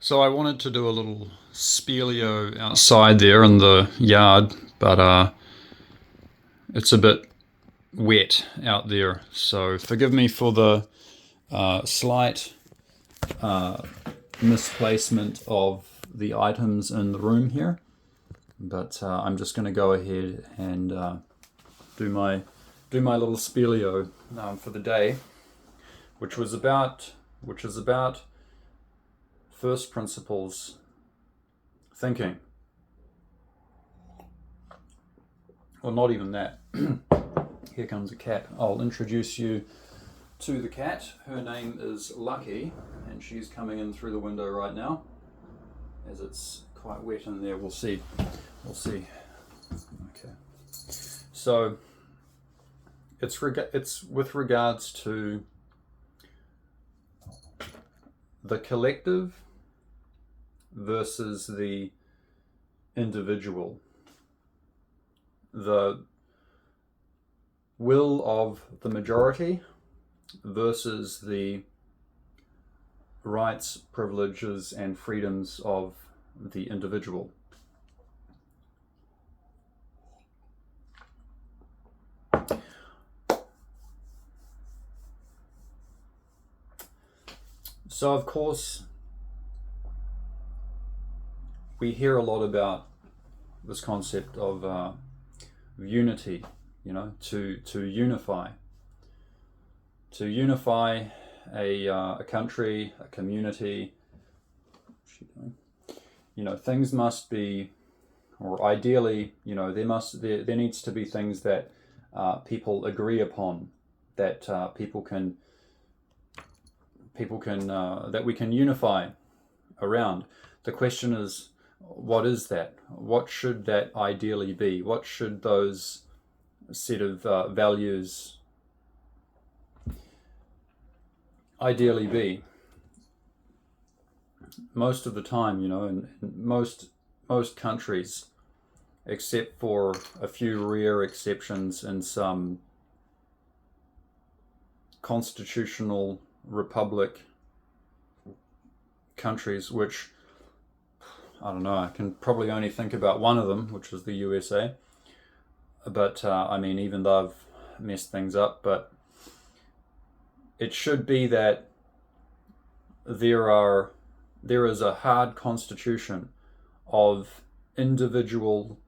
So I wanted to do a little spielio outside there in the yard, but it's a bit wet out there. So forgive me for the slight misplacement of the items in the room here. But I'm just going to go ahead and do my little spielio for the day, which is about first principles thinking. Well, not even that. Here comes a cat. I'll introduce you to the cat. Her name is Lucky, and she's coming in through the window right now. As it's quite wet in there, we'll see. Okay. So it's with regards to the collective versus the individual. The will of the majority versus the rights, privileges, and freedoms of the individual. So, of course, we hear a lot about this concept of unity, to unify. To unify a country, a community, things must be, or ideally, there needs to be things that people agree upon, that people can that we can unify around. The question is, what is that? What should that ideally be? What should those set of values ideally be? Most of the time, in most countries, except for a few rare exceptions in some constitutional republic countries, which I don't know, I can probably only think about one of them, which is the USA. But even though I've messed things up, but it should be that there is a hard constitution of individual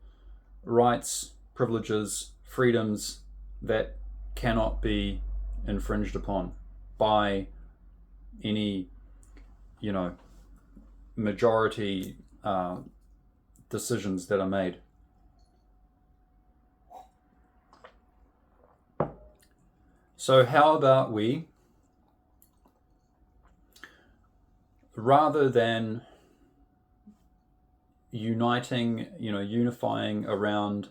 rights, privileges, freedoms that cannot be infringed upon by any, majority decisions that are made. So how about we, rather than unifying around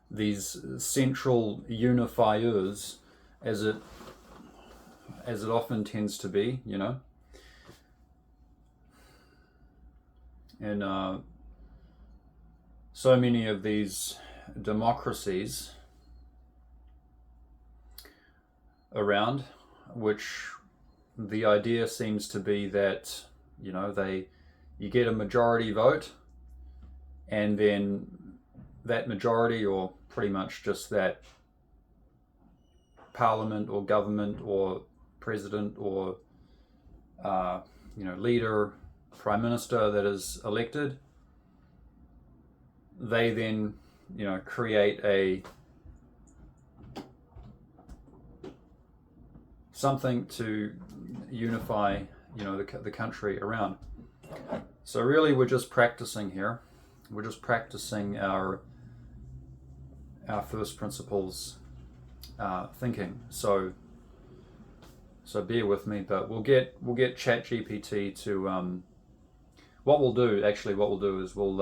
these central unifiers, as it often tends to be, and so many of these democracies around, which the idea seems to be that you get a majority vote, and then that majority, or pretty much just that parliament or government or president or leader, prime minister that is elected, they then create something to unify the country around. So really, we're just practicing here. We're just practicing our first principles thinking. So bear with me, but we'll get ChatGPT to what we'll do is we'll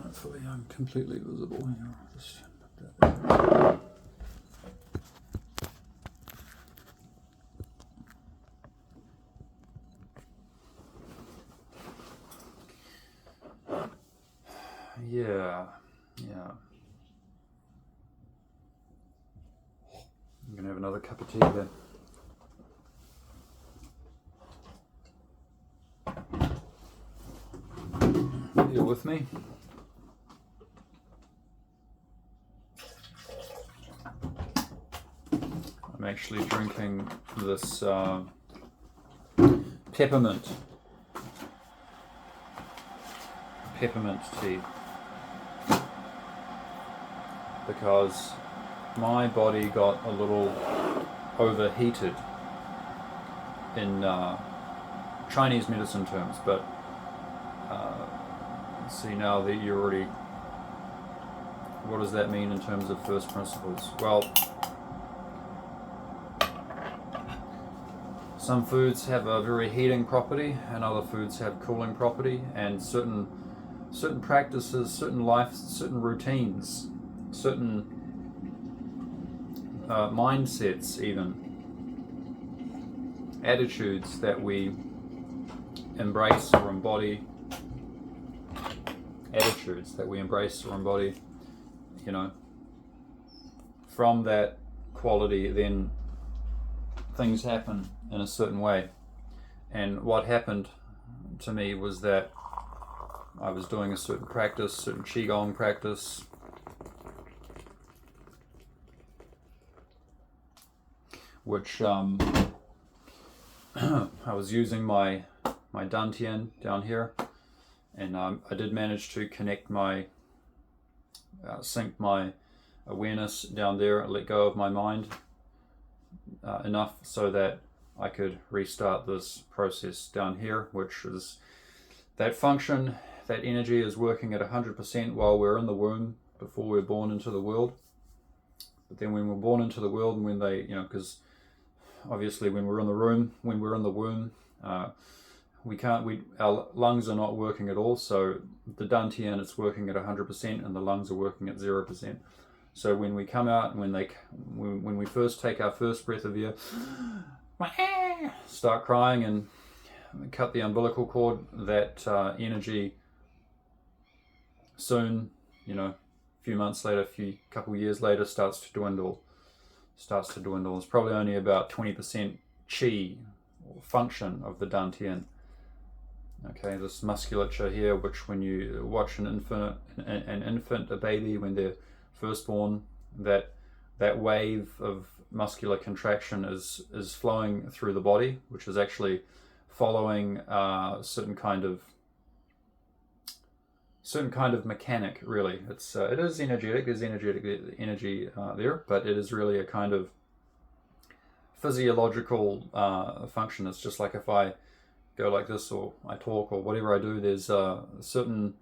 hopefully I'm completely visible here. Just put that there. Yeah. I'm gonna have another cup of tea then. with me. I'm actually drinking this peppermint tea because my body got a little overheated in Chinese medicine terms, but see now that you're already, what does that mean in terms of first principles? Well, some foods have a very heating property and other foods have cooling property, and certain practices, certain routines, certain mindsets, even attitudes that we embrace or embody, you know, from that quality, then things happen in a certain way. And what happened to me was that I was doing a certain practice, certain Qigong practice, which I was using my dantian down here, and I did manage to connect my, sync my awareness down there, let go of my mind enough so that I could restart this process down here, which is that function, that energy is working at 100% while we're in the womb, before we're born into the world. But then when we're born into the world, and when they, because obviously when we're in the womb, our lungs are not working at all. So the dantian, it's working at 100%, and the lungs are working at 0%. So when we come out, and when we first take our first breath of air, start crying and cut the umbilical cord, that energy soon, a few months later, couple years later, starts to dwindle. It's probably only about 20% chi, or function, of the dantian. Okay, this musculature here, which when you watch an infant, a baby, when they're first born, that wave of muscular contraction is flowing through the body, which is actually following certain kind of mechanic. Really, it is energetic. There's energetic energy there, but it is really a kind of physiological function. It's just like if I go like this, or I talk, or whatever I do, there's a certain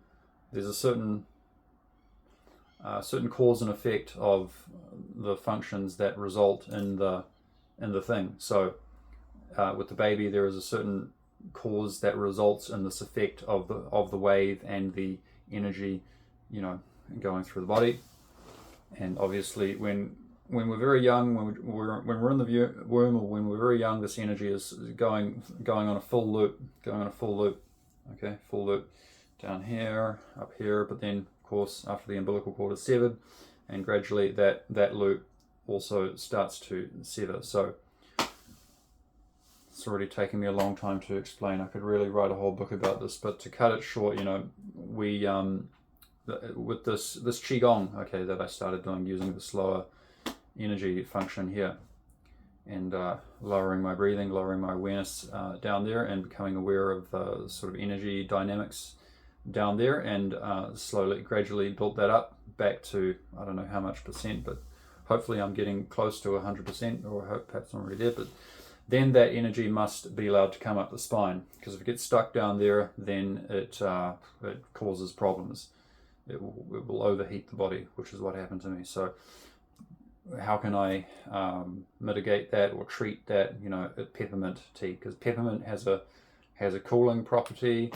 cause and effect of the functions that result in the thing. So with the baby, there is a certain cause that results in this effect of the wave and the energy, going through the body. And obviously, when we're very young, when we're in the womb, or when we're very young, this energy is going on a full loop. Okay, full loop down here, up here, but then of course after the umbilical cord is severed, and gradually that loop also starts to sever. So it's already taken me a long time to explain. I could really write a whole book about this, but to cut it short, we with this qigong, okay, that I started doing, using the slower energy function here, and lowering my breathing, lowering my awareness down there, and becoming aware of the sort of energy dynamics down there, and slowly, gradually built that up back to, I don't know how much percent, but hopefully I'm getting close to 100%, or I hope perhaps I'm already there. But then that energy must be allowed to come up the spine, because if it gets stuck down there, then it causes problems. It will overheat the body, which is what happened to me. So how can I mitigate that or treat that? Peppermint tea, because peppermint has a cooling property.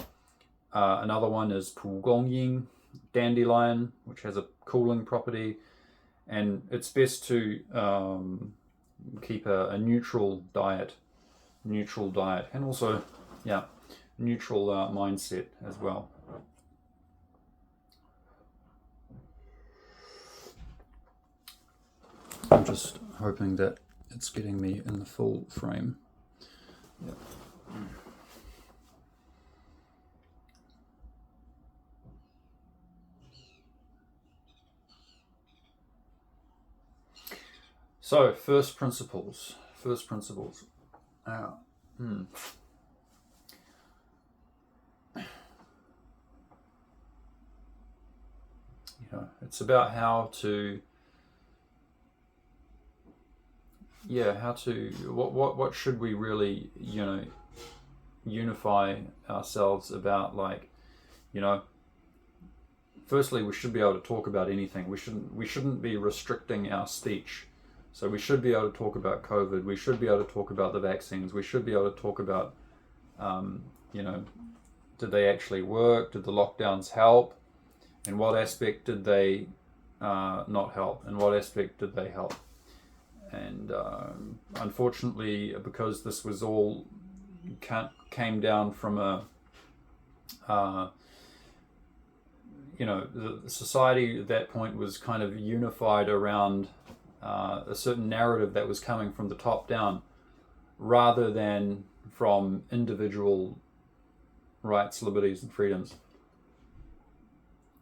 Another one is pugongyin, dandelion, which has a cooling property, and it's best to keep a neutral diet, and also neutral mindset as well. I'm just hoping that it's getting me in the full frame. Yep. So, first principles. It's about how to what should we really unify ourselves about. Like, firstly, we should be able to talk about anything. We shouldn't be restricting our speech. So we should be able to talk about COVID. We should be able to talk about the vaccines. We should be able to talk about did they actually work? Did the lockdowns help? In what aspect did they not help? In what aspect did they help? And unfortunately, because this was all came down from the society at that point was kind of unified around a certain narrative that was coming from the top down, rather than from individual rights, liberties, and freedoms.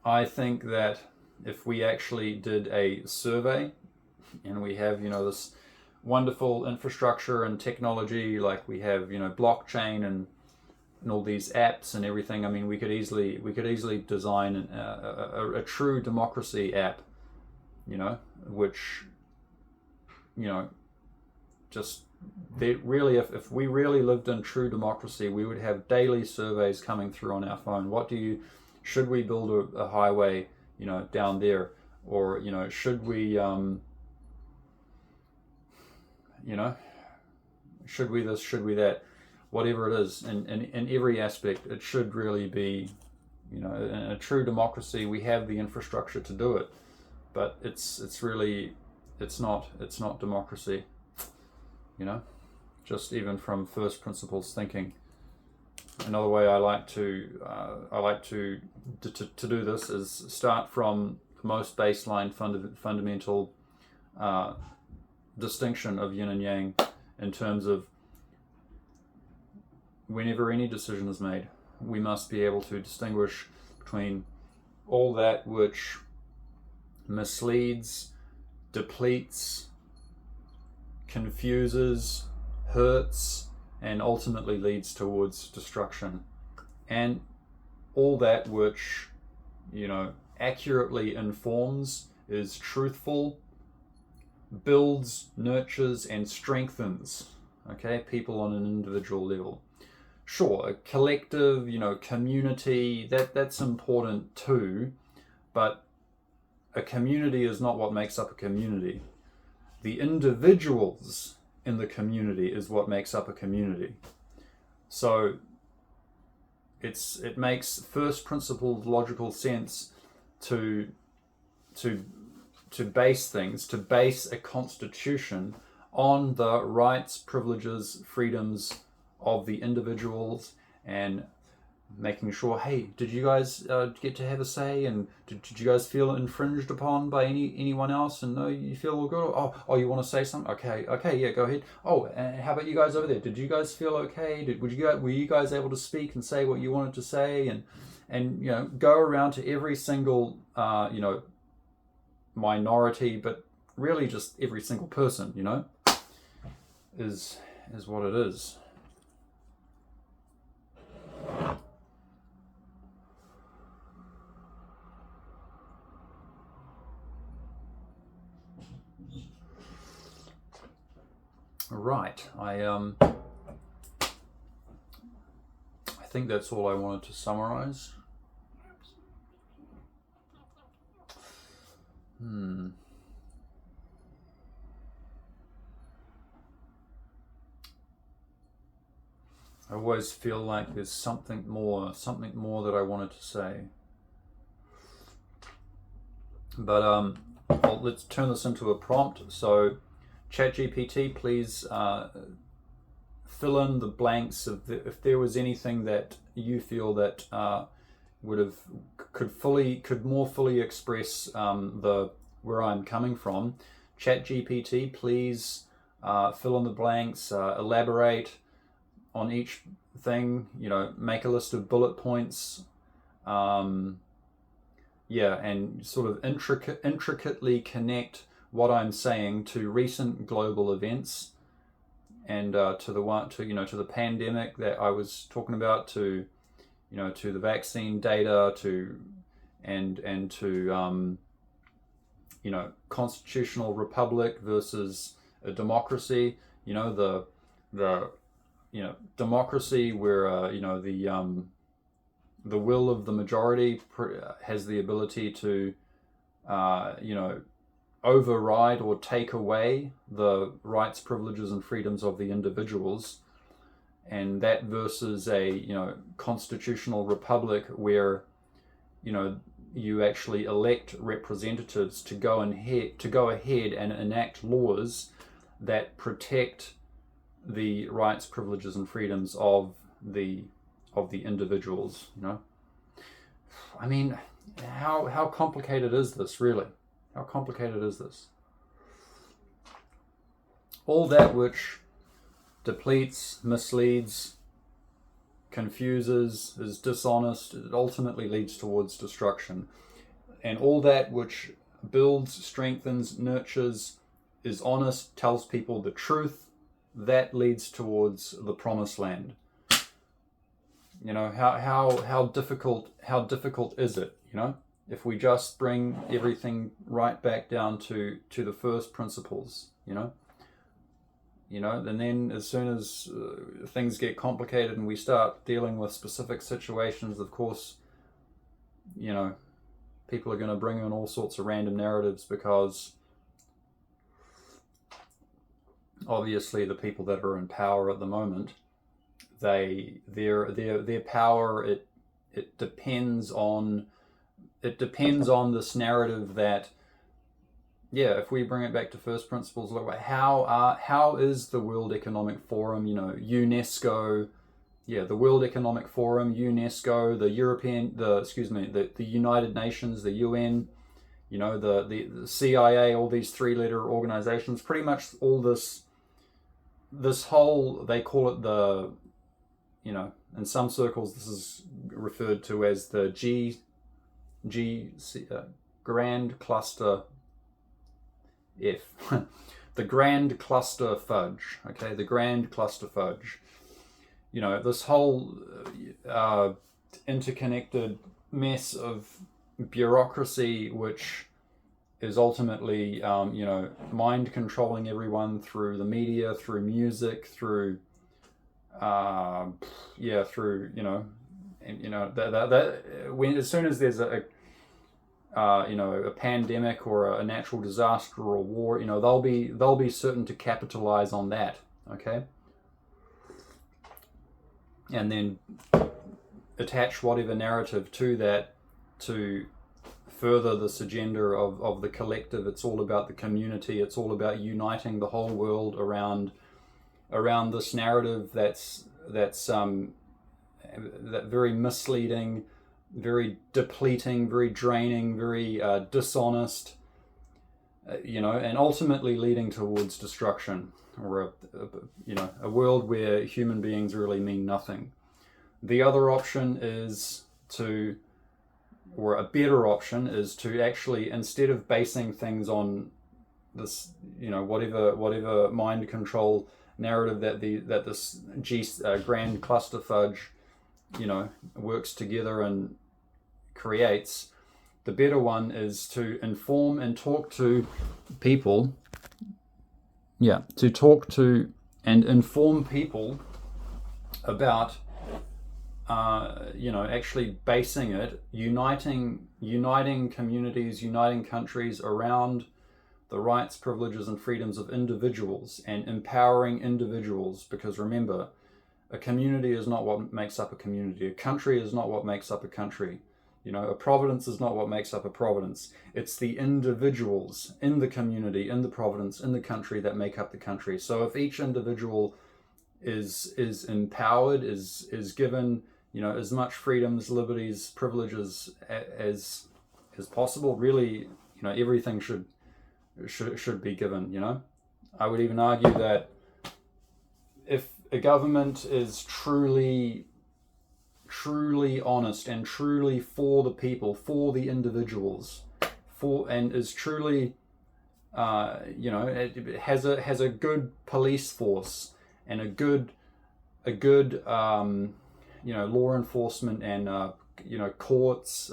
I think that if we actually did a survey, and we have this wonderful infrastructure and technology, like we have blockchain and all these apps and everything. I mean, we could easily design a true democracy app, which just really, if we really lived in true democracy, we would have daily surveys coming through on our phone. Should we build a highway down there, or should we should we this, should we that, whatever it is. And in every aspect, it should really be, in a true democracy, we have the infrastructure to do it, but it's not democracy, just even from first principles thinking. Another way I like to do this is start from the most baseline fundamental distinction of yin and yang, in terms of whenever any decision is made, we must be able to distinguish between all that which misleads, depletes, confuses, hurts, and ultimately leads towards destruction, and all that which accurately informs, is truthful, builds, nurtures, and strengthens people on an individual level. Sure, a collective, community, that's important too, but a community is not what makes up a community. The individuals in the community is what makes up a community. So it makes first principle logical sense to base things, to base a constitution on the rights, privileges, freedoms of the individuals, and making sure, hey, did you guys get to have a say, and did you guys feel infringed upon by anyone else, and no, you feel all good? Oh, you want to say something? Okay, yeah, go ahead. Oh, and how about you guys over there? Did you guys feel okay? Were you guys able to speak and say what you wanted to say, and go around to every single minority, but really just every single person, is what it is. Right, I think that's all I wanted to summarize. I always feel like there's something more that I wanted to say. But let's turn this into a prompt. So ChatGPT, please fill in the blanks if there was anything that you feel that could more fully express where I'm coming from. ChatGPT, please fill in the blanks, elaborate on each thing, make a list of bullet points, and sort of intricately connect what I'm saying to recent global events, and to the pandemic that I was talking about, to the vaccine data, to constitutional republic versus a democracy. The democracy where the will of the majority has the ability to override or take away the rights, privileges, and freedoms of the individuals, and that versus a constitutional republic where you actually elect representatives to go ahead and enact laws that protect the rights, privileges, and freedoms of the individuals. I mean, how complicated is this, really? How complicated is this? All that which depletes, misleads, confuses, is dishonest, it ultimately leads towards destruction. And all that which builds, strengthens, nurtures, is honest, tells people the truth, that leads towards the promised land. How difficult is it? If we just bring everything right back down to the first principles, and then as soon as things get complicated and we start dealing with specific situations, of course, people are going to bring in all sorts of random narratives, because obviously the people that are in power at the moment, their power, it depends on this narrative that, if we bring it back to first principles, look, how is the World Economic Forum, UNESCO, the World Economic Forum, UNESCO, the United Nations, the UN, the CIA, all these three-letter organizations, pretty much all this whole, they call it the, in some circles this is referred to as the Grand Cluster F. The Grand Cluster Fudge. Okay, the Grand Cluster Fudge. This whole interconnected mess of bureaucracy, which is ultimately, mind controlling everyone through the media, through music, through, when as soon as there's a pandemic or a natural disaster or a war, they'll be certain to capitalize on that. Okay, and then attach whatever narrative to that to further this agenda of the collective. It's all about the community. It's all about uniting the whole world around this narrative that's that very misleading, very depleting, very draining, very dishonest, and ultimately leading towards destruction, or a world where human beings really mean nothing. The other option is a better option is to actually, instead of basing things on this, whatever mind control narrative that this Grand Cluster Fudge, works together and creates, the better one is to inform and talk to people. To talk to and inform people about, actually basing it, uniting communities, uniting countries around the rights, privileges, and freedoms of individuals, and empowering individuals. Because remember, a community is not what makes up a community. A country is not what makes up a country. A province is not what makes up a province. It's the individuals in the community, in the province, in the country that make up the country. So if each individual is empowered, is given, as much freedoms, liberties, privileges as possible, really, everything should be given. I would even argue that if a government is truly honest and truly for the people, for the individuals, and is truly it has a good police force and a good law enforcement and courts,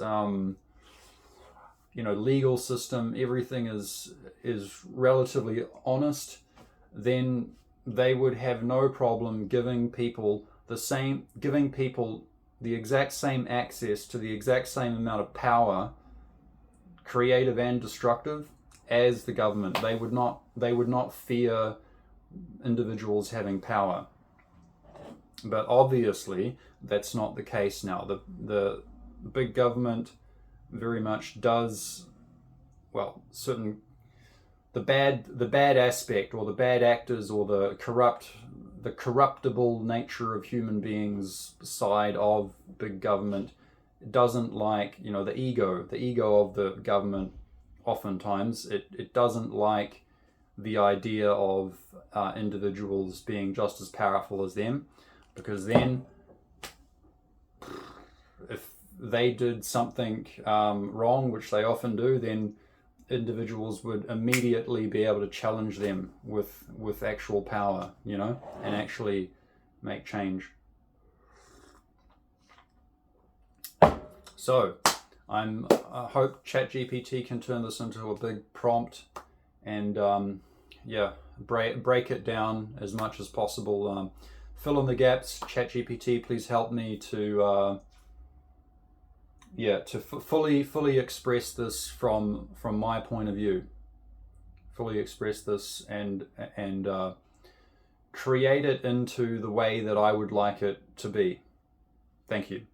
legal system, everything is relatively honest, then they would have no problem giving people the exact same access to the exact same amount of power, creative and destructive, as the government. They would not fear individuals having power. But obviously that's not the case now. The big government very much does, well, certain the bad aspect, or the bad actors, or the corruptible nature of human beings side of big government doesn't like, the ego of the government. Oftentimes it doesn't like the idea of individuals being just as powerful as them, because then if they did something wrong, which they often do, then individuals would immediately be able to challenge them with actual power, and actually make change. So I hope ChatGPT can turn this into a big prompt and break it down as much as possible. Fill in the gaps. ChatGPT, please help me to fully express this from my point of view. Fully express this and create it into the way that I would like it to be. Thank you.